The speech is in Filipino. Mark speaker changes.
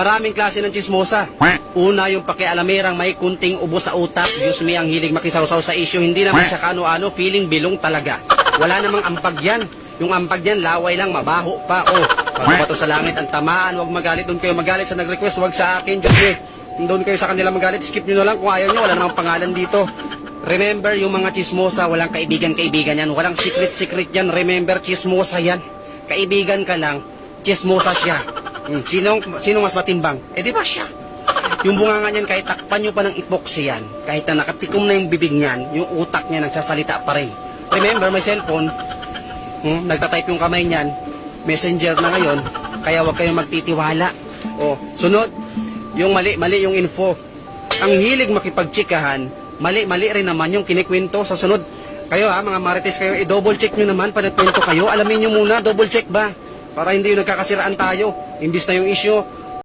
Speaker 1: Maraming klase ng chismosa. Una, yung pakialamerang may kunting ubo sa utak. Diyos me, ang hilig makisawsaw sa issue. Hindi naman siya kano-ano, feeling bilong talaga. Wala namang ampag yan. Yung ampag yan, laway lang, mabaho pa. Oh, pagbato sa langit ang tamaan. Huwag magalit. Doon kayo magalit sa nag-request. Huwag sa akin, Diyos me. Doon kayo sa kanila magalit. Skip nyo na lang kung ayaw nyo. Wala namang pangalan dito. Remember, yung mga chismosa, walang kaibigan-kaibigan yan. Walang secret-secret yan. Remember, chismosa yan. Kaibigan ka lang, chismosa siya. Sino mas matimbang? Eh di ba siya? Yung bunganga niyan, kahit takpan nyo pa ng epoxy yan, kahit na nakatikom na yung bibig niyan, yung utak niya nagsasalita pa rin. Remember, may cellphone, nagtatype yung kamay niyan, messenger na ngayon, kaya huwag kayong magtitiwala. O, sunod, yung mali yung info. Ang hilig makipagtsikahan, mali rin naman yung kinikwento sa sunod. Kayo mga marites kayo, i-double check nyo naman pag nagkwento kayo. Alamin nyo muna, double check ba? Para hindi yung nagkakasiraan tayo. Imbis na yung issue,